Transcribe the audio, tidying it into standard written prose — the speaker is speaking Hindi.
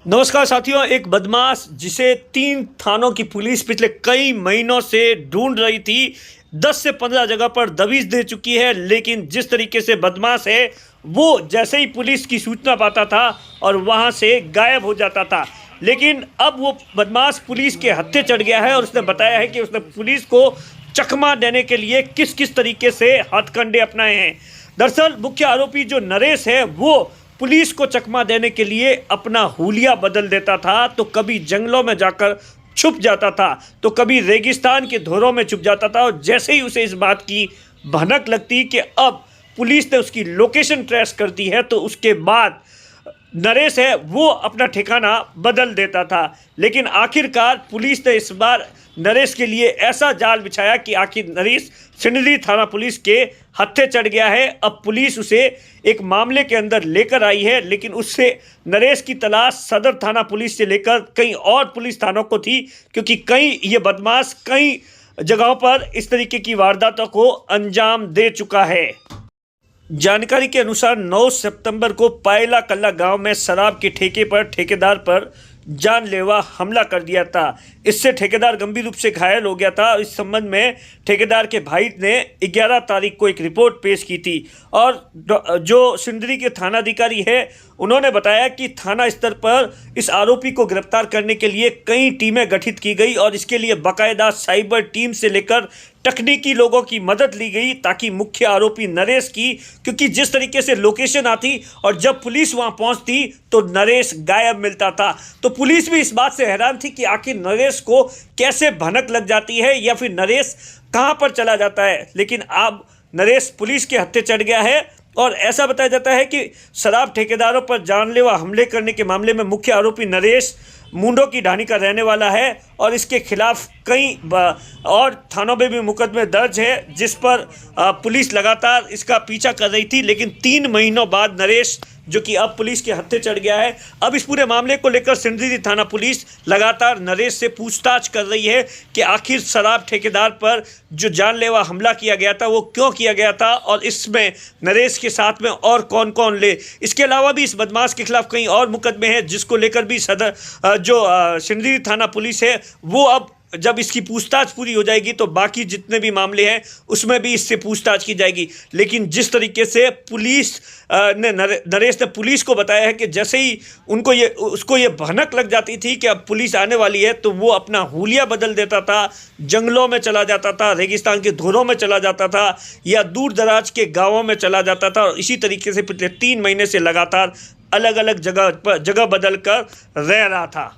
नमस्कार साथियों। एक बदमाश जिसे 3 थानों की पुलिस पिछले कई महीनों से ढूंढ रही थी, 10 से 15 जगह पर दबिश दे चुकी है। लेकिन जिस तरीके से बदमाश है, वो जैसे ही पुलिस की सूचना पाता था और वहां से गायब हो जाता था। लेकिन अब वो बदमाश पुलिस के हत्थे चढ़ गया है और उसने बताया है कि उसने पुलिस को चकमा देने के लिए किस किस तरीके से हथकंडे अपनाए हैं। दरअसल मुख्य आरोपी जो नरेश है, वो पुलिस को चकमा देने के लिए अपना हुलिया बदल देता था। तो कभी जंगलों में जाकर छुप जाता था, तो कभी रेगिस्तान के धोरों में छुप जाता था। और जैसे ही उसे इस बात की भनक लगती कि अब पुलिस ने उसकी लोकेशन ट्रेस कर दी है, तो उसके बाद नरेश है वो अपना ठिकाना बदल देता था। लेकिन आखिरकार पुलिस ने इस बार नरेश के लिए ऐसा जाल बिछाया कि आखिर नरेश सिंदरी थाना पुलिस के हत्थे चढ़ गया है। अब पुलिस उसे एक मामले के अंदर लेकर आई है, लेकिन उससे नरेश की तलाश सदर थाना पुलिस से लेकर कई और पुलिस थानों को थी, क्योंकि ये बदमाश कई जगहों पर इस तरीके की वारदातों को अंजाम दे चुका है। जानकारी के अनुसार 9 सितंबर को पायला कल्ला गांव में शराब के ठेके पर ठेकेदार पर जानलेवा हमला कर दिया था। इससे ठेकेदार गंभीर रूप से घायल हो गया था। इस संबंध में ठेकेदार के भाई ने 11 तारीख को एक रिपोर्ट पेश की थी और जो सिंदरी के थानाधिकारी है, उन्होंने बताया कि थाना स्तर पर इस आरोपी को गिरफ्तार करने के लिए कई टीमें गठित की गई और इसके लिए बाकायदा साइबर टीम से लेकर तकनीकी लोगों की मदद ली गई, ताकि मुख्य आरोपी नरेश की, क्योंकि जिस तरीके से लोकेशन आती और जब पुलिस वहां पहुंचती तो नरेश गायब मिलता था। तो पुलिस भी इस बात से हैरान थी कि आखिर नरेश को कैसे भनक लग जाती है या फिर नरेश कहां पर चला जाता है। लेकिन अब नरेश पुलिस के हत्थे चढ़ गया है और ऐसा बताया जाता है कि शराब ठेकेदारों पर जानलेवा हमले करने के मामले में मुख्य आरोपी नरेश मुंडो की ढाणी का रहने वाला है और इसके खिलाफ कई और थानों में भी मुकदमे दर्ज है, जिस पर पुलिस लगातार इसका पीछा कर रही थी। लेकिन 3 महीनों बाद नरेश, जो कि अब पुलिस के हत्थे चढ़ गया है, अब इस पूरे मामले को लेकर सिंदरी थाना पुलिस लगातार नरेश से पूछताछ कर रही है कि आखिर शराब ठेकेदार पर जो जानलेवा हमला किया गया था वो क्यों किया गया था और इसमें नरेश के साथ में और कौन कौन ले। इसके अलावा भी इस बदमाश के खिलाफ कई और मुकदमे हैं, जिसको लेकर भी सिंदरी थाना पुलिस है वो अब जब इसकी पूछताछ पूरी हो जाएगी तो बाकी जितने भी मामले हैं उसमें भी इससे पूछताछ की जाएगी। लेकिन जिस तरीके से पुलिस ने नरेश ने पुलिस को बताया है कि जैसे ही उसको ये भनक लग जाती थी कि अब पुलिस आने वाली है, तो वो अपना हुलिया बदल देता था, जंगलों में चला जाता था, रेगिस्तान के धोरों में चला जाता था या दूर दराज के गाँवों में चला जाता था। और इसी तरीके से पिछले 3 महीने से लगातार अलग अलग जगह बदल कर रह रहा था।